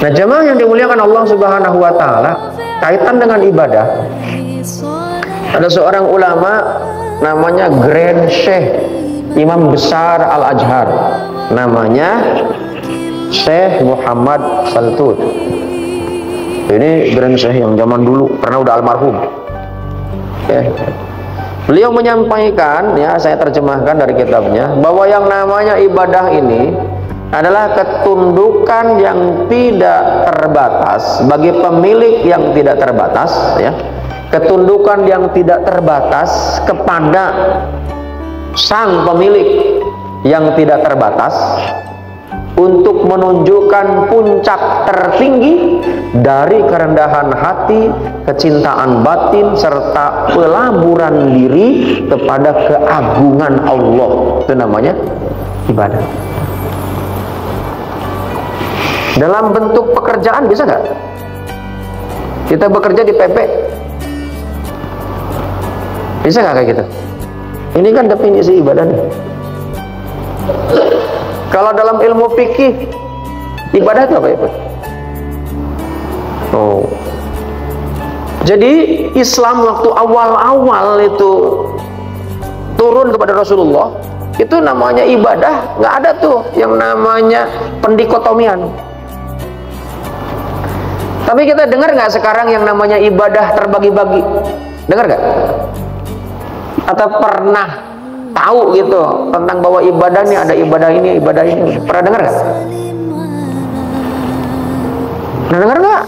Nah, jemaah yang dimuliakan Allah Subhanahu wa taala, kaitan dengan ibadah. Ada seorang ulama namanya Grand Syekh, Imam Besar Al-Azhar, namanya Syekh Muhammad Saltut. Ini Grand Syekh yang zaman dulu, karena udah almarhum. Ya. Beliau menyampaikan, ya saya terjemahkan dari kitabnya, bahwa yang namanya ibadah ini adalah ketundukan yang tidak terbatas bagi pemilik yang tidak terbatas, ya. Ketundukan yang tidak terbatas kepada sang pemilik yang tidak terbatas untuk menunjukkan puncak tertinggi dari kerendahan hati, kecintaan batin, serta pelaburan diri kepada keagungan Allah. Itu namanya ibadah. Dalam bentuk pekerjaan bisa nggak? Kita bekerja di PP, bisa nggak kayak gitu? Ini kan definisi ibadah nih. Kalau dalam ilmu fikih, ibadah itu apa ya, Pak? Oh, jadi Islam waktu awal-awal itu turun kepada Rasulullah, itu namanya ibadah, nggak ada tuh yang namanya pendikotomian. Tapi kita dengar nggak sekarang yang namanya ibadah terbagi-bagi? Dengar nggak? Atau pernah tahu gitu tentang bahwa ibadah ini ada ibadah ini, ibadah ini? Pernah dengar nggak? Pernah dengar nggak?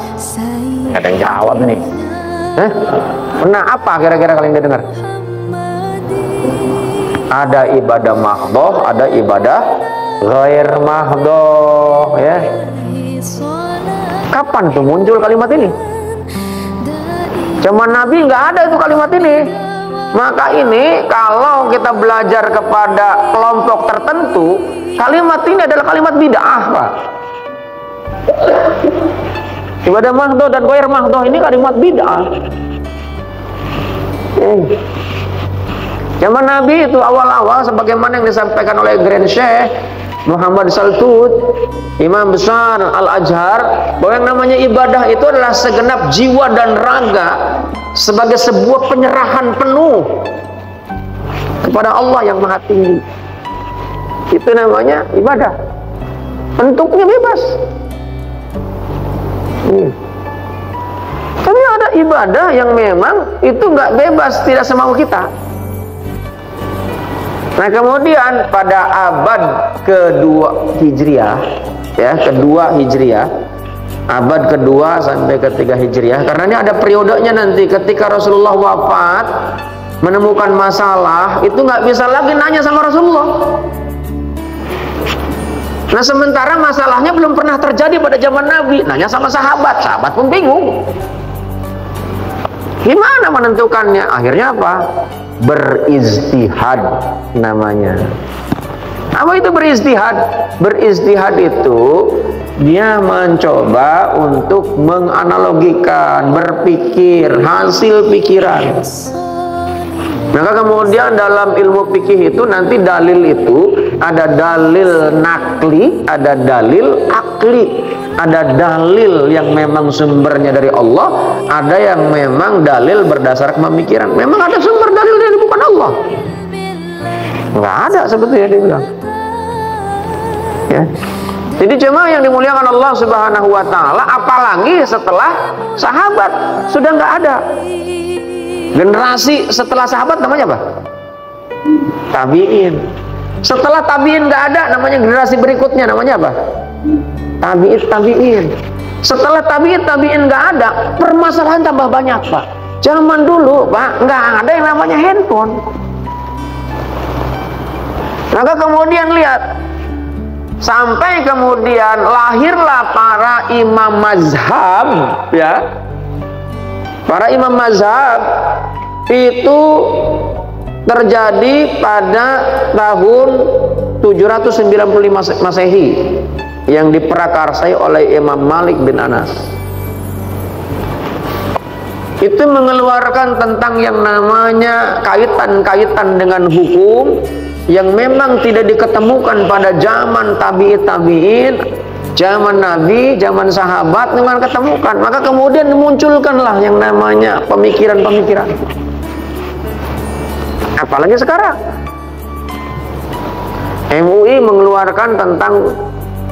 Nggak ada yang jawab nih. Pernah apa kira-kira kalian udah dengar? Ada ibadah mahdoh, ada ibadah ghair mahdoh, ya. Kapan tuh muncul kalimat ini? Zaman Nabi nggak ada itu kalimat ini. Maka ini kalau kita belajar kepada kelompok tertentu, kalimat ini adalah kalimat bid'ah, Pak. Ibadah mahdoh dan ghair mahdoh ini kalimat bid'ah. Zaman Nabi itu awal-awal sebagaimana yang disampaikan oleh Grand Syekh Muhammad Saltut, Imam Besar Al-Azhar, bahwa yang namanya ibadah itu adalah segenap jiwa dan raga sebagai sebuah penyerahan penuh kepada Allah yang Maha Tinggi. Itu namanya ibadah. Bentuknya bebas. Tapi ada ibadah yang memang itu nggak bebas, tidak semau kita. Nah, kemudian pada abad kedua Hijriah, ya, kedua Hijriah, abad kedua sampai ketiga Hijriah, karena ini ada periodenya nanti ketika Rasulullah wafat, menemukan masalah, itu nggak bisa lagi nanya sama Rasulullah. Nah, sementara masalahnya belum pernah terjadi pada zaman Nabi, nanya sama sahabat, sahabat pun bingung. Gimana menentukannya? Akhirnya apa? Berijtihad namanya. Apa itu berijtihad? Berijtihad itu dia mencoba untuk menganalogikan, berpikir, hasil pikiran. Maka kemudian dalam ilmu fikih itu nanti dalil itu ada dalil nakli, ada dalil akli. Ada dalil yang memang sumbernya dari Allah, ada yang memang dalil berdasarkan pemikiran. Memang ada sumber dalil dari bukan Allah. Nggak ada sebetulnya dia bilang. Ya. Jadi jemaah yang dimuliakan Allah Subhanahu wa taala, apalagi setelah sahabat sudah nggak ada. Generasi setelah sahabat namanya apa? Tabi'in. Setelah tabi'in nggak ada, namanya generasi berikutnya namanya apa? Tabi'in. Setelah tabi'in nggak ada, permasalahan tambah banyak, Pak. Zaman dulu, Pak, nggak ada yang namanya handphone. Maka kemudian lihat, sampai kemudian lahirlah para imam mazhab, ya. Para imam mazhab itu terjadi pada tahun 795 Masehi yang diprakarsai oleh Imam Malik bin Anas. Itu mengeluarkan tentang yang namanya kaitan-kaitan dengan hukum yang memang tidak diketemukan pada zaman tabi'in Zaman Nabi, zaman sahabat dengan ketemukan. Maka kemudian dimunculkanlah yang namanya pemikiran-pemikiran. Apalagi sekarang MUI mengeluarkan tentang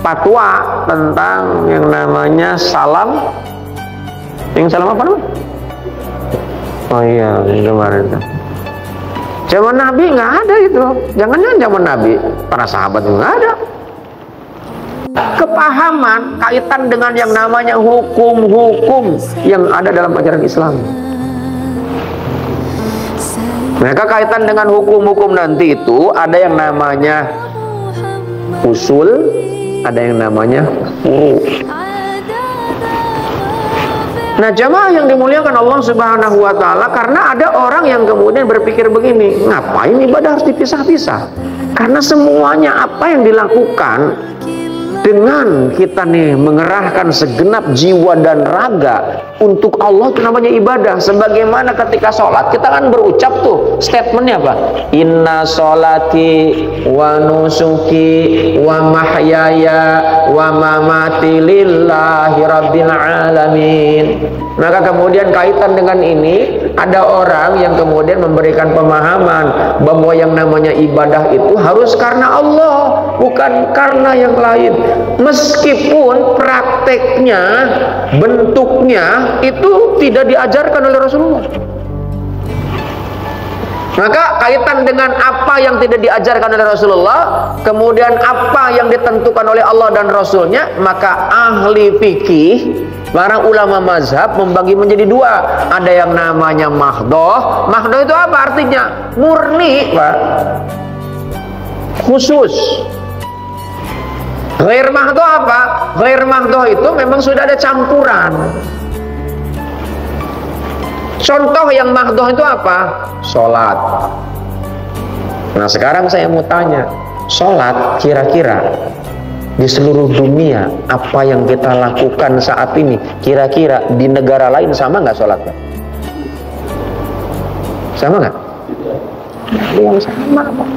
fatwa tentang yang namanya salam. Yang salam apa namanya? Oh iya, kemarin. Zaman Nabi nggak ada itu. Jangan-jangan zaman Nabi, para sahabat nggak ada. Kepahaman kaitan dengan yang namanya hukum-hukum yang ada dalam ajaran Islam. Mereka kaitan dengan hukum-hukum nanti itu ada yang namanya usul, ada yang namanya furu. Nah, jamaah yang dimuliakan Allah Subhanahu wa taala, karena ada orang yang kemudian berpikir begini, ngapain ibadah harus dipisah-pisah? Karena semuanya apa yang dilakukan dengan kita nih mengerahkan segenap jiwa dan raga untuk Allah itu namanya ibadah. Sebagaimana ketika sholat kita kan berucap tuh statementnya apa? Inna sholati wa nusuki wa mahyaya wa mamati lillahi rabbil alamin. Maka kemudian kaitan dengan ini ada orang yang kemudian memberikan pemahaman bahwa yang namanya ibadah itu harus karena Allah, bukan karena yang lain. Meskipun prakteknya, bentuknya itu tidak diajarkan oleh Rasulullah. Maka kaitan dengan apa yang tidak diajarkan oleh Rasulullah, kemudian apa yang ditentukan oleh Allah dan Rasulnya, maka ahli fikih, para ulama mazhab membagi menjadi dua. Ada yang namanya mahdoh. Mahdoh itu apa artinya? Murni, Pak. Khusus. Ghair mahdoh apa? Ghair mahdoh itu memang sudah ada campuran. Contoh yang mahdoh itu apa? Sholat. Nah sekarang saya mau tanya, sholat kira-kira di seluruh dunia apa yang kita lakukan saat ini, kira-kira di negara lain sama nggak sholatnya? Sama nggak? Yang sama, Pak.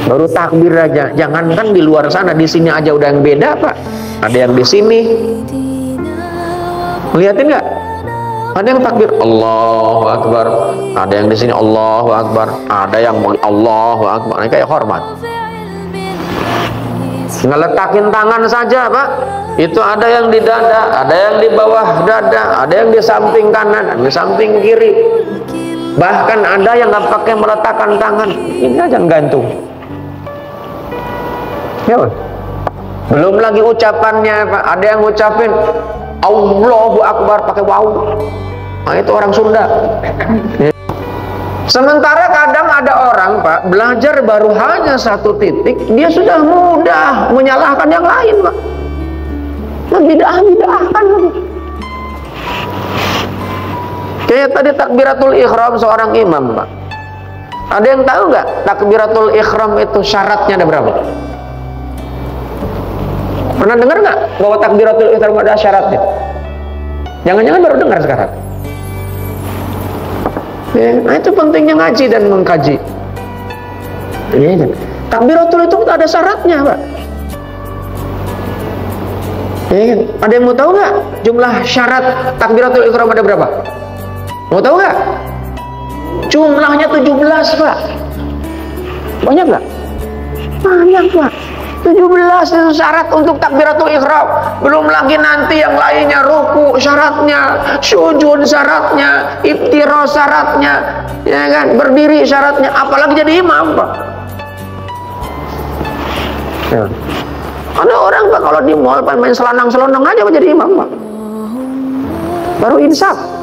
Baru takbir aja, jangankan di luar sana, di sini aja udah yang beda, Pak. Ada yang di sini, lihatin nggak? Ada yang takbir Allahu Akbar, ada yang di sini Allahu Akbar, ada yang Allahu Akbar, ini kayak hormat. Ngeletakin tangan saja, Pak. Itu ada yang di dada, ada yang di bawah dada, ada yang di samping kanan, di samping kiri. Bahkan ada yang nggak pakai meletakkan tangan, ini aja yang gantung. Ya, belum lagi ucapannya, Pak. Ada yang ngucapin Allahu Akbar pakai waw. Nah, itu orang Sunda. Sementara kadang ada orang, Pak, belajar baru hanya satu titik, dia sudah mudah menyalahkan yang lain, Pak. Membidah-bidahkan lagi. Kayak tadi takbiratul ihram seorang imam, Pak. Ada yang tahu nggak takbiratul ihram itu syaratnya ada berapa? Pernah dengar nggak bahwa takbiratul ihram ada syaratnya? Jangan-jangan baru dengar sekarang. Ya, nah itu pentingnya ngaji dan mengkaji. Ya, takbiratul itu ada syaratnya, Pak. Ya, ada yang mau tahu nggak jumlah syarat takbiratul ihram ada berapa? Mau tahu nggak? Jumlahnya 17, Pak. Banyak nggak? Banyak, Pak. 17 itu syarat untuk takbiratul ihram. Belum lagi nanti yang lainnya, ruku syaratnya, sujud syaratnya, iftiroh syaratnya, ya kan, berdiri syaratnya, apalagi jadi imam, Pak. Ya. Ada orang, Pak, kalau di mall main selanang-selonong aja jadi imam, Pak. Baru insaf.